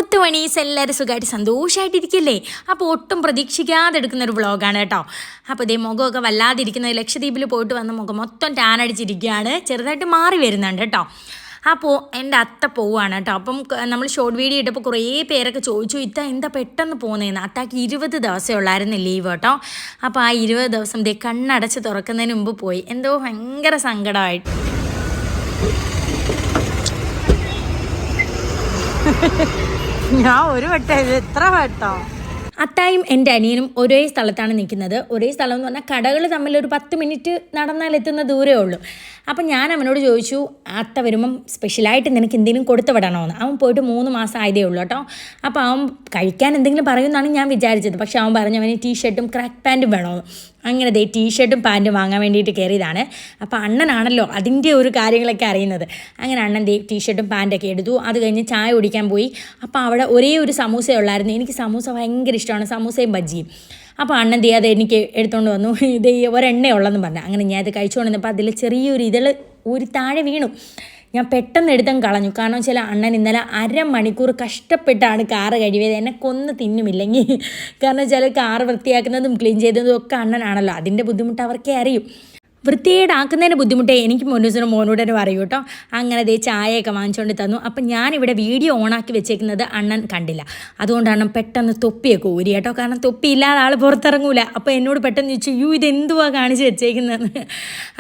മുത്തുമണീസ് എല്ലാവരും സുഖമായിട്ട് സന്തോഷമായിട്ടിരിക്കില്ലേ? അപ്പോൾ ഒട്ടും പ്രതീക്ഷിക്കാതെ എടുക്കുന്നൊരു വ്ളോഗാണ് കേട്ടോ. അപ്പോൾ ഇതേ മുഖമൊക്കെ വല്ലാതിരിക്കുന്നത് ലക്ഷദ്വീപിൽ പോയിട്ട് വന്ന മുഖം മൊത്തം ടാൻ അടിച്ചിരിക്കുകയാണ്, ചെറുതായിട്ട് മാറി വരുന്നുണ്ട് കേട്ടോ. അപ്പോൾ എൻ്റെ അത്ത പോവുകയാണ് കേട്ടോ. അപ്പം നമ്മൾ ഷോർട്ട് വീഡിയോ ഇട്ടപ്പോൾ കുറേ പേരൊക്കെ ചോദിച്ചു എന്താ പെട്ടെന്ന് പോകുന്നതെന്ന്. അത്താക്ക് 20 ദിവസമേ ഉള്ളായിരുന്നു ലീവ് കേട്ടോ. അപ്പോൾ ആ 20 ദിവസം ദേ കണ്ണടച്ച് തുറക്കുന്നതിന് മുമ്പ് പോയി. എന്തോ ഭയങ്കര സങ്കടമായിട്ട്. ഞാൻ ഒരു വട്ടം എത്ര വട്ടോ. അത്തായും എൻ്റെ അനിയനും ഒരേ സ്ഥലത്താണ് നിൽക്കുന്നത്. ഒരേ സ്ഥലം എന്ന് പറഞ്ഞാൽ കടകൾ തമ്മിൽ ഒരു 10 മിനിറ്റ് നടന്നാൽ എത്തുന്ന ദൂരമേ ഉള്ളൂ. അപ്പം ഞാൻ അവനോട് ചോദിച്ചു, അത്ത വരുമ്പം സ്പെഷ്യലായിട്ട് നിനക്ക് എന്തെങ്കിലും കൊടുത്തു വിടണമെന്ന്. അവൻ പോയിട്ട് 3 മാസം ആയതേ ഉള്ളൂ കേട്ടോ. അപ്പോൾ അവൻ കഴിക്കാൻ എന്തെങ്കിലും പറയുമെന്നാണ് ഞാൻ വിചാരിച്ചത്. പക്ഷേ അവൻ പറഞ്ഞു അവന് ടീഷർട്ടും ക്രാക്ക് പാൻറ്റും വേണമെന്ന്. അങ്ങനെ ദേ ടീഷർട്ടും പാൻറ്റും വാങ്ങാൻ വേണ്ടിയിട്ട് കയറിയതാണ്. അപ്പോൾ അണ്ണനാണല്ലോ അതിൻ്റെ ഒരു കാര്യങ്ങളൊക്കെ അറിയുന്നത്. അങ്ങനെ അണ്ണൻ ദേ ടീഷർട്ടും പാൻറ്റൊക്കെ എടുത്തു. അത് കഴിഞ്ഞ് ചായ കുടിക്കാൻ പോയി. അപ്പോൾ അവിടെ ഒരേ ഒരു സമൂസ ഉള്ളായിരുന്നു. എനിക്ക് സമൂസ ഭയങ്കര ഇഷ്ടമാണ്, സമൂസയും ബജ്ജിയും. അപ്പോൾ അണ്ണൻ ദേ അത് എനിക്ക് എടുത്തുകൊണ്ട് വന്നു. ഇത് ഒരെണ്ണയുള്ളതെന്ന് പറഞ്ഞു. അങ്ങനെ ഞാൻ അത് കഴിച്ചുകൊണ്ട് വന്നപ്പോൾ അതിൽ ചെറിയൊരു ഒരു താഴെ വീണു. ഞാൻ പെട്ടെന്ന് എടുത്തങ്ങ് കളഞ്ഞു. കാരണം വെച്ചാൽ അണ്ണൻ ഇന്നലെ 1/2 മണിക്കൂർ കഷ്ടപ്പെട്ടാണ് കാറ് കഴിവിയത്. എന്നെ കൊന്ന് തിന്നുമില്ലെങ്കിൽ. കാരണം വെച്ചാൽ കാറ് വൃത്തിയാക്കുന്നതും ക്ലീൻ ചെയ്തതും ഒക്കെ അണ്ണനാണല്ലോ. അതിൻ്റെ ബുദ്ധിമുട്ട് അവർക്കേ അറിയൂ. വൃത്തിയേടാക്കുന്നതിന് ബുദ്ധിമുട്ടേ എനിക്ക് മോനൂസിനും മോനൂടനും അറിയൂ കേട്ടോ. അങ്ങനെ ദേ ചായയൊക്കെ വാങ്ങിച്ചുകൊണ്ട് തന്നു. അപ്പം ഞാനിവിടെ വീഡിയോ ഓണാക്കി വെച്ചേക്കുന്നത് അണ്ണൻ കണ്ടില്ല. അതുകൊണ്ടാണ് പെട്ടെന്ന് തൊപ്പിയൊക്കെ ഊരി കേട്ടോ. കാരണം തൊപ്പി ഇല്ലാതെ ആൾ പുറത്തിറങ്ങൂല. അപ്പോൾ എന്നോട് പെട്ടെന്ന് ചോദിച്ചു ഇതെന്തുവാ കാണിച്ച് വെച്ചേക്കുന്നതെന്ന്.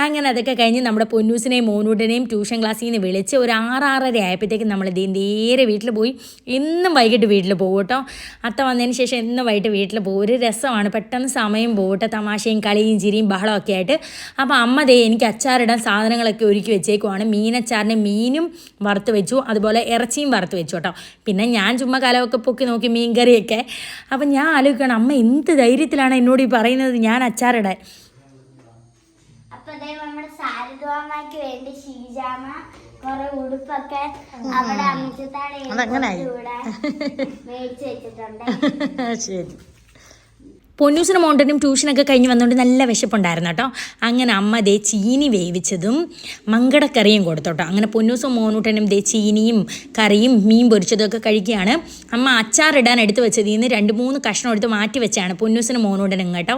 അങ്ങനെ അതൊക്കെ കഴിഞ്ഞ് നമ്മുടെ പൊന്നൂസിനെയും മോനൂടനെയും ട്യൂഷൻ ക്ലാസ്സിൽ നിന്ന് വിളിച്ച് ഒരു 6-6:30 ആയപ്പോഴത്തേക്കും നമ്മൾ നേരെ വീട്ടിൽ പോയി. എന്നും വൈകിട്ട് വീട്ടിൽ പോകും കേട്ടോ. അത്ത വന്നതിന് ശേഷം എന്നും വൈകിട്ട് വീട്ടിൽ പോകും. ഒരു രസമാണ്, പെട്ടെന്ന് സമയം പോകും കേട്ടോ. തമാശയും കളിയും ചിരിയും ബഹളമൊക്കെ ആയിട്ട്. അപ്പോൾ അമ്മ ദേ എനിക്ക് അച്ചാറിടാൻ സാധനങ്ങളൊക്കെ ഒരുക്കി വെച്ചേക്കുവാണ്. മീനച്ചാറിന് മീനും വറുത്ത് വെച്ചു, അതുപോലെ ഇറച്ചിയും വറുത്ത് വെച്ചു കേട്ടോ. പിന്നെ ഞാൻ ചുമ്മാ കലമൊക്കെ പൊക്കി നോക്കി മീൻ കറിയൊക്കെ. അപ്പം ഞാൻ ആലോചിക്കണം അമ്മ എന്ത് ധൈര്യത്തിലാണ് എന്നോട് ഈ പറയുന്നത് ഞാൻ അച്ചാറിടാൻ. അതങ്ങനായി. ശരി. പൊന്നൂസിനും മോണ്ടനും ട്യൂഷനൊക്കെ കഴിഞ്ഞ് വന്നുകൊണ്ട് നല്ല വിശപ്പുണ്ടായിരുന്നു കേട്ടോ. അങ്ങനെ അമ്മ ദേ ചീനി വേവിച്ചതും മങ്കടക്കറിയും കൊടുത്തോട്ടോ. അങ്ങനെ പൊന്നൂസും മോനൂട്ടനും ദേ ചീനിയും കറിയും മീൻ പൊരിച്ചതും ഒക്കെ കഴിക്കുകയാണ്. അമ്മ അച്ചാറിടാൻ എടുത്ത് വെച്ചതിൽ നിന്ന് 2-3 കഷ്ണം എടുത്ത് മാറ്റി വെച്ചാണ് പൊന്നൂസിനും മോനൂട്ടനും കേട്ടോ.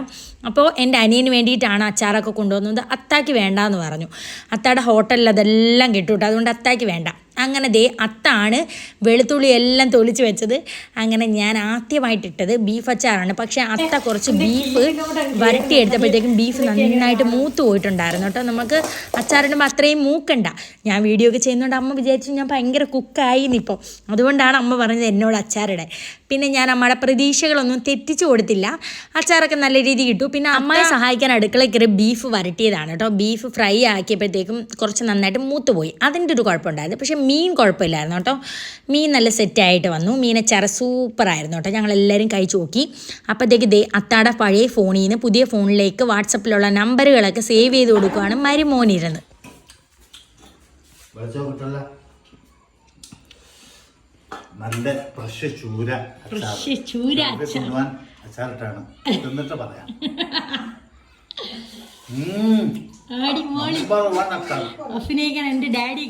അപ്പോൾ എൻ്റെ അനിയന് വേണ്ടിയിട്ടാണ് അച്ചാറൊക്കെ കൊണ്ടുവന്നത്. അത്താക്ക് വേണ്ടാന്ന് പറഞ്ഞു. അത്താടെ ഹോട്ടലിൽ അതെല്ലാം കിട്ടും കേട്ടോ, അതുകൊണ്ട് അത്താക്ക് വേണ്ട. അങ്ങനെ ദേ അത്താണ് വെളുത്തുള്ളി എല്ലാം തൊളിച്ച് വെച്ചത്. അങ്ങനെ ഞാൻ ആദ്യമായിട്ടിട്ടത് ബീഫ് അച്ചാറാണ്. പക്ഷേ അത്ത കുറച്ച് ബീഫ് വരട്ടിയെടുത്തപ്പോഴത്തേക്കും ബീഫ് നന്നായിട്ട് മൂത്ത് പോയിട്ടുണ്ടായിരുന്നു കേട്ടോ. നമുക്ക് അച്ചാറിടുമ്പോൾ അത്രയും മൂക്കണ്ട. ഞാൻ വീഡിയോ ഒക്കെ ചെയ്യുന്നതുകൊണ്ട് അമ്മ വിചാരിച്ചു ഞാൻ ഭയങ്കര കുക്കായിന്നിപ്പോൾ. അതുകൊണ്ടാണ് അമ്മ പറഞ്ഞത് എന്നോട് അച്ചാറിടാൻ. പിന്നെ ഞാൻ അമ്മയുടെ പ്രതീക്ഷകളൊന്നും തെറ്റിച്ചു കൊടുത്തില്ല. അച്ചാറൊക്കെ നല്ല രീതിയിൽ കിട്ടും. പിന്നെ അമ്മയെ സഹായിക്കാൻ അടുക്കളയിൽ കയറി ബീഫ് വരട്ടിയതാണ് കേട്ടോ. ബീഫ് ഫ്രൈ ആക്കിയപ്പോഴത്തേക്കും കുറച്ച് നന്നായിട്ട് മൂത്തുപോയി. അതിൻ്റെ ഒരു കുഴപ്പമുണ്ടായിരുന്നു. പക്ഷേ മീൻ കുഴപ്പമില്ലായിരുന്നു കേട്ടോ. മീൻ നല്ല സെറ്റായിട്ട് വന്നു. മീനച്ചാറ് സൂപ്പറായിരുന്നു കേട്ടോ. ഞങ്ങളെല്ലാവരും കഴിച്ചു നോക്കി. അപ്പോഴത്തേക്ക് ദേ അത്താടെ പഴയ ഫോണിൽ നിന്ന് പുതിയ ഫോണിലേക്ക് വാട്സപ്പിലുള്ള നമ്പറുകളൊക്കെ സേവ് ചെയ്ത് കൊടുക്കുകയാണ് മരുമോനിരുന്ന്. നല്ല ഫ്രഷ് ചൂര അച്ചാറിട്ടാണ് എന്നിട്ട് പറയാം. അഭിനയിക്കാൻ എൻ്റെ ഡാഡി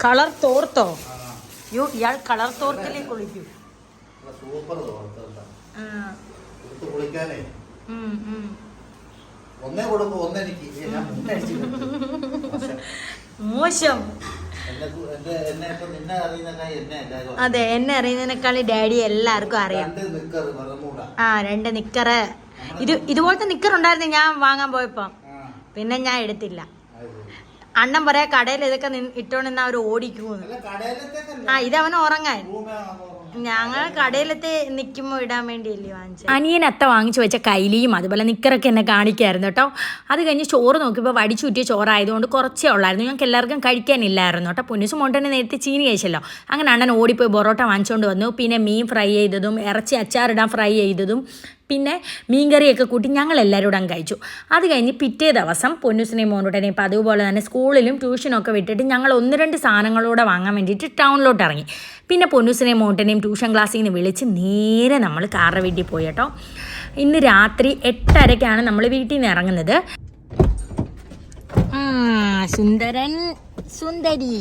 കളർ തോർത്തോ? ഇയാൾ കളർ തോർത്തിലേക്ക് കുളിക്കൂ. സൂപ്പർ കുളിക്കാനേ ഒന്നേ കൊടുക്കും ഒന്നെനിക്ക്. മോശം. അതെ, എന്നെ അറിയുന്നതിനേക്കാൾ ഡാഡി എല്ലാവർക്കും അറിയാം. 2 നിക്കറ്. ഇതുപോലത്തെ നിക്കർ ഉണ്ടായിരുന്നു ഞാൻ വാങ്ങാൻ പോയപ്പോ. പിന്നെ ഞാൻ എടുത്തില്ല. അണ്ണൻ പറയാ കടയിൽ ഇതൊക്കെ ഇട്ടോണ്ടെന്നാ അവർ ഓടിക്കൂന്ന്. ഇതവന് ഉറങ്ങാൻ. ഞങ്ങൾ കടയിലത്തെ നിൽക്കുമ്പോൾ ഇടാൻ വേണ്ടിയല്ലേ വാങ്ങിച്ചത്. അനിയൻ അത്ത വാങ്ങിച്ചു വെച്ച കൈലിയും അതുപോലെ നിക്കറൊക്കെ എന്നെ കാണിക്കായിരുന്നു കേട്ടോ. അത് കഴിഞ്ഞ് ചോറ് നോക്കിയപ്പോൾ വടിച്ചൂറ്റിയ ചോറായതുകൊണ്ട് കുറച്ചേ ഉള്ളായിരുന്നു. ഞങ്ങൾക്ക് എല്ലാവർക്കും കഴിക്കാനില്ലായിരുന്നു കേട്ടോ. പൊന്നൂസും മോണ്ടനെ നേരത്തെ ചീനി കഴിച്ചല്ലോ. അങ്ങനെ അണ്ണൻ ഓടിപ്പോയി പൊറോട്ട വാങ്ങിച്ചുകൊണ്ട് വന്നു. പിന്നെ മീൻ ഫ്രൈ ചെയ്തതും ഇറച്ചി അച്ചാറിടാൻ ഫ്രൈ ചെയ്തതും പിന്നെ മീൻകറിയൊക്കെ കൂട്ടി ഞങ്ങളെല്ലാവരും അങ്ങ് കഴിച്ചു. അത് കഴിഞ്ഞ് പിറ്റേ ദിവസം പൊന്നൂസിനെയും മോനൂട്ടനെയും ഇപ്പോൾ അതുപോലെ തന്നെ സ്കൂളിലും ട്യൂഷനൊക്കെ വിട്ടിട്ട് ഞങ്ങൾ 1-2 സാധനങ്ങളൂടെ വാങ്ങാൻ വേണ്ടിയിട്ട് ടൗണിലോട്ട് ഇറങ്ങി. പിന്നെ പൊന്നൂസിനെയും മോനൂട്ടനെയും ട്യൂഷൻ ക്ലാസ്സിൽ നിന്ന് വിളിച്ച് നേരെ നമ്മൾ കാറിൻ്റെ വീട്ടിൽ പോയി കേട്ടോ. ഇന്ന് രാത്രി 8:30-ക്കാണ് നമ്മൾ വീട്ടിൽ നിന്ന് ഇറങ്ങുന്നത്. സുന്ദരൻ സുന്ദരി.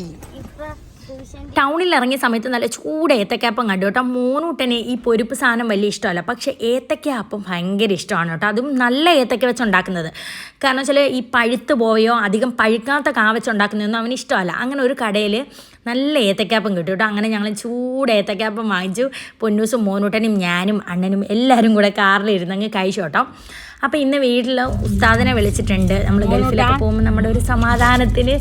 ടൗണിൽ ഇറങ്ങിയ സമയത്ത് നല്ല ചൂട് ഏത്തക്കാപ്പം കണ്ടു കേട്ടോ. മോനൂട്ടന് ഈ പൊരിപ്പ് സാധനം വലിയ ഇഷ്ടമല്ല, പക്ഷേ ഏത്തക്കാപ്പം ഭയങ്കര ഇഷ്ടമാണ് കേട്ടോ. അതും നല്ല ഏത്തക്ക വെച്ചുണ്ടാക്കുന്നത്. കാരണം വെച്ചാൽ ഈ പഴുത്ത് പോയോ അധികം പഴുക്കാത്ത കാ വെച്ചുണ്ടാക്കുന്നതൊന്നും അവന് ഇഷ്ടമല്ല. അങ്ങനെ ഒരു കടയിൽ നല്ല ഏത്തക്കാപ്പം കിട്ടും കേട്ടോ. അങ്ങനെ ഞങ്ങൾ ചൂട് ഏത്തക്കാപ്പം വാങ്ങിച്ചു. പൊന്നൂസും മോനൂട്ടനും ഞാനും അണ്ണനും എല്ലാവരും കൂടെ കാറിലിരുന്നങ്ങ് കഴിച്ചു കേട്ടോ. അപ്പോൾ ഇന്ന് വീട്ടിൽ ഉസ്താദിനെ വിളിച്ചിട്ടുണ്ട്. നമ്മൾ ഗൾഫിലൊക്കെ പോകുമ്പോൾ നമ്മുടെ ഒരു സമാധാനത്തിന്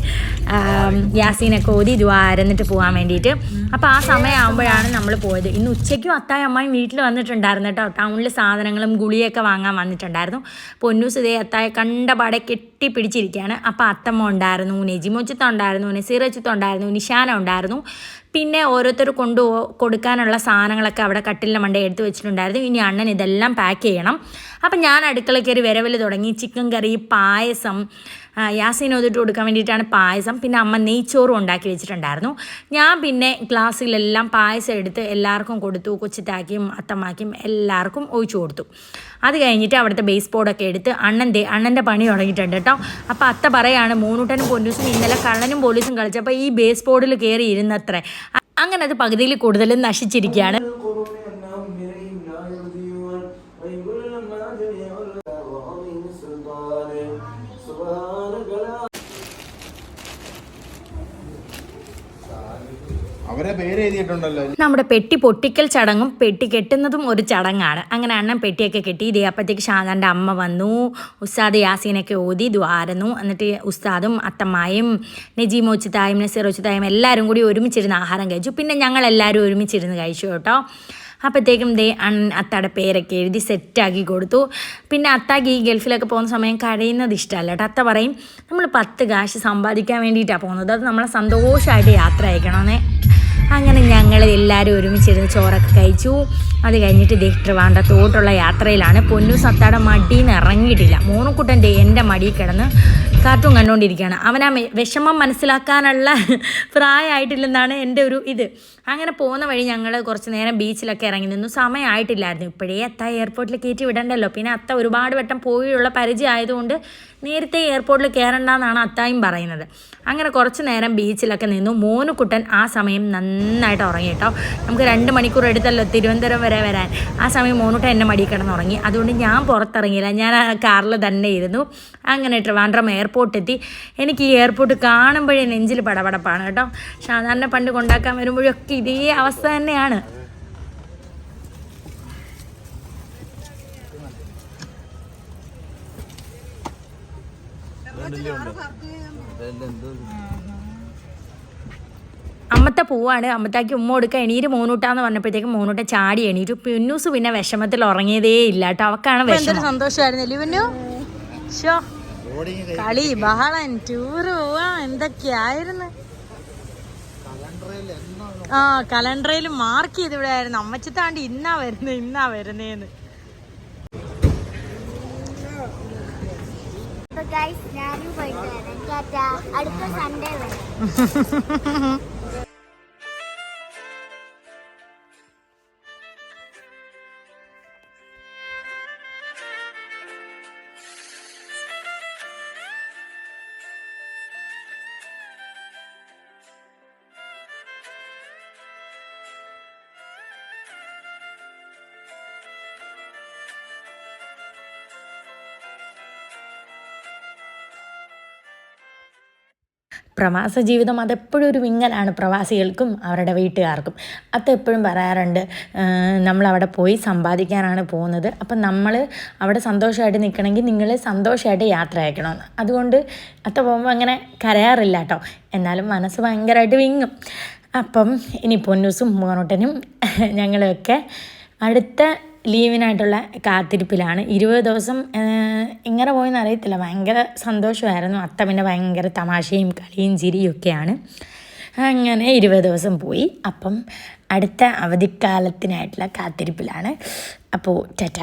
യാസീനൊക്കെ ഓതി ദ്വാരന്നിട്ട് പോകാൻ വേണ്ടിയിട്ട്. അപ്പോൾ ആ സമയമാകുമ്പോഴാണ് നമ്മൾ പോയത്. ഇന്ന് ഉച്ചയ്ക്കും അത്തായും അമ്മായും വീട്ടിൽ വന്നിട്ടുണ്ടായിരുന്നു കേട്ടോ. ടൗണിൽ സാധനങ്ങളും ഗുളിയൊക്കെ വാങ്ങാൻ വന്നിട്ടുണ്ടായിരുന്നു. പൊന്നൂസ് ഇതേ അത്തായെ കണ്ടപാടെ കെട്ടിപ്പിടിച്ചിരിക്കുകയാണ്. അപ്പോൾ അത്തമ്മ ഉണ്ടായിരുന്നു, നെജിമോച്ചിത്ത ഉണ്ടായിരുന്നു, നസീറച്ചിത്ത ഉണ്ടായിരുന്നു, നിഷാന ഉണ്ടായിരുന്നു. പിന്നെ ഓരോരുത്തർ കൊടുക്കാനുള്ള സാധനങ്ങളൊക്കെ അവിടെ കട്ടിലിൻ്റെ മണ്ടയിൽ എടുത്ത് വെച്ചിട്ടുണ്ടായിരുന്നു. ഇനി അണ്ണൻ ഇതെല്ലാം പാക്ക് ചെയ്യണം. അപ്പം ഞാൻ അടുക്കളയിൽ കയറി വിരവൽ തുടങ്ങി. ചിക്കൻ കറി, പായസം, യാസീൻ ഒതിട്ട് കൊടുക്കാൻ വേണ്ടിയിട്ടാണ് പായസം. പിന്നെ അമ്മ നെയ്ച്ചോറും ഉണ്ടാക്കി വെച്ചിട്ടുണ്ടായിരുന്നു. ഞാൻ പിന്നെ ഗ്ലാസ്സിലെല്ലാം പായസം എടുത്ത് എല്ലാവർക്കും കൊടുത്തു. കൊച്ചിത്താക്കിയും അത്തമ്മാക്കിയും എല്ലാവർക്കും ഒഴിച്ചു കൊടുത്തു. അത് കഴിഞ്ഞിട്ട് അവിടുത്തെ ബേസ് ബോർഡൊക്കെ എടുത്ത് അണ്ണൻ്റെ പണി തുടങ്ങിയിട്ടുണ്ട് കേട്ടോ. അപ്പോൾ അത്ത പറയാണ് മോനൂട്ടനും പൊന്നൂസും ഇന്നലെ കള്ളനും പോലീസും കളിച്ചപ്പോൾ ഈ ബേസ് ബോർഡിൽ കയറി ഇരുന്നത്രേ. അങ്ങനെ അത് പകുതിയിൽ കൂടുതലും നശിച്ചിരിക്കുകയാണ്. അവരെ പേര് എഴുതിയിട്ടുണ്ടല്ലോ. നമ്മുടെ പെട്ടി പൊട്ടിക്കൽ ചടങ്ങും പെട്ടി കെട്ടുന്നതും ഒരു ചടങ്ങാണ്. അങ്ങനെ അണ്ണൻ പെട്ടിയൊക്കെ കെട്ടി. ഇതേ അപ്പോഴത്തേക്ക് ഷാദാൻ്റെ അമ്മ വന്നു. ഉസ്താദ് യാസീനൊക്കെ ഓതി ദ്വാരന്നു. എന്നിട്ട് ഉസ്താദും അത്തമ്മായും നജീമോച്ചിത്തായും നസീറോച്ചിത്തായും എല്ലാവരും കൂടി ഒരുമിച്ചിരുന്ന് ആഹാരം കഴിച്ചു. പിന്നെ ഞങ്ങളെല്ലാവരും ഒരുമിച്ചിരുന്ന് കഴിച്ചു കേട്ടോ. അപ്പോഴത്തേക്കും അത്തയുടെ പേരൊക്കെ എഴുതി സെറ്റാക്കി കൊടുത്തു. പിന്നെ അത്താക്ക് ഈ ഗൾഫിലൊക്കെ പോകുന്ന സമയം കഴിയുന്നത് ഇഷ്ടമല്ല കേട്ടോ. അത്ത പറയും നമ്മൾ 10 കാശ് സമ്പാദിക്കാൻ വേണ്ടിയിട്ടാണ് പോകുന്നത്, അത് നമ്മളെ സന്തോഷമായിട്ട് യാത്ര അയക്കണമെന്നേ. അങ്ങനെ ഞങ്ങൾ എല്ലാവരും ഒരുമിച്ചിരുന്ന് ചോറൊക്കെ കഴിച്ചു. അത് കഴിഞ്ഞിട്ട് ട്രിവാൻഡ്രത്തോട്ടുള്ള യാത്രയിലാണ്. പൊന്നൂസ് അത്താടെ മടിയിൽ നിന്ന് ഇറങ്ങിയിട്ടില്ല. മോനുക്കുട്ടൻ്റെ എൻ്റെ മടിയിൽ കിടന്ന് കാർട്ടൂൺ കണ്ടുകൊണ്ടിരിക്കുകയാണ്. അവൻ ആ വിഷമം മനസ്സിലാക്കാനുള്ള പ്രായമായിട്ടില്ലെന്നാണ് എൻ്റെ ഒരു ഇത്. അങ്ങനെ പോകുന്ന വഴി ഞങ്ങൾ കുറച്ച് നേരം ബീച്ചിലൊക്കെ ഇറങ്ങി നിന്നു. സമയമായിട്ടില്ലായിരുന്നു. ഇപ്പോഴേ അത്ത എയർപോർട്ടിൽ കയറ്റി വിടണ്ടല്ലോ. പിന്നെ അത്ത ഒരുപാട് വട്ടം പോയുള്ള പരിചയം ആയതുകൊണ്ട് നേരത്തെ എയർപോർട്ടിൽ കയറണ്ടെന്നാണ് അത്തായും പറയുന്നത്. അങ്ങനെ കുറച്ച് നേരം ബീച്ചിലൊക്കെ നിന്നു. മോനുക്കുട്ടൻ ആ സമയം നന്നായിട്ട് ഉറങ്ങി കേട്ടോ. നമുക്ക് 2 മണിക്കൂർ എടുത്തല്ലോ തിരുവനന്തപുരം വരെ വരാൻ. ആ സമയം മോനുട്ടൻ എൻ്റെ മടിയിൽ കിടന്നുറങ്ങി. അതുകൊണ്ട് ഞാൻ പുറത്തിറങ്ങിയില്ല, ഞാൻ ആ കാറിൽ തന്നെ ഇരുന്നു. അങ്ങനെ ട്രിവാൻഡ്രം എയർപോർട്ടെത്തി. എനിക്ക് ഈ എയർപോർട്ട് കാണുമ്പോഴേ നെഞ്ചിൽ പടപടപ്പാണ് കേട്ടോ. സാധാരണ പണ്ട് കൊണ്ടാക്കാൻ വരുമ്പോഴൊക്കെ ഇതേ അവസ്ഥ തന്നെയാണ്. അമ്മത്തെ പോവാണ്. അമ്മത്താക്കി ഉമ്മ കൊടുക്കുക എണീര് മോനൂട്ടാന്ന് പറഞ്ഞപ്പോഴത്തേക്കും മോനൂട്ട ചാടി എണീറ്റു. പിന്നൂസ് പിന്നെ വിഷമത്തിൽ ഉറങ്ങിയതേ ഇല്ല കേട്ടോ. അവക്കാണ് വിഷമം. സന്തോഷമായിരുന്നല്ലേ പിന്നു? കളി ബഹളം ടൂറ് പോവാ എന്തൊക്കെയായിരുന്നു. കലണ്ടറിൽ മാർക്ക് ചെയ്ത് ഇവിടെ ആയിരുന്നു. അമ്മച്ചത്താണ്ട് ഇന്നാ വരുന്നേന്ന്. അടുത്ത സൺഡേ വരെ. പ്രവാസ ജീവിതം അതെപ്പോഴും ഒരു വിങ്ങലാണ് പ്രവാസികൾക്കും അവരുടെ വീട്ടുകാർക്കും. അതെപ്പോഴും പറയാറുണ്ട്, നമ്മളവിടെ പോയി സമ്പാദിക്കാനാണ് പോകുന്നത്. അപ്പം നമ്മൾ അവിടെ സന്തോഷമായിട്ട് നിൽക്കണമെങ്കിൽ നിങ്ങൾ സന്തോഷമായിട്ട് യാത്ര അയക്കണമെന്ന്. അതുകൊണ്ട് അത്ത പോകുമ്പോൾ അങ്ങനെ കരയാറില്ല കേട്ടോ. എന്നാലും മനസ്സ് ഭയങ്കരമായിട്ട് വിങ്ങും. അപ്പം ഇനി പൊന്നൂസും മോനൂട്ടനും ഞങ്ങളൊക്കെ അടുത്ത ലീവിനായിട്ടുള്ള കാത്തിരിപ്പിലാണ്. 20 ദിവസം എങ്ങനെ പോയെന്ന് അറിയത്തില്ല. ഭയങ്കര സന്തോഷമായിരുന്നു. അത്ത പിന്നെ ഭയങ്കര തമാശയും കളിയും ചിരിയും ഒക്കെയാണ്. അങ്ങനെ 20 ദിവസം പോയി. അപ്പം അടുത്ത അവധിക്കാലത്തിനായിട്ടുള്ള കാത്തിരിപ്പിലാണ്. അപ്പോൾ ടാറ്റ.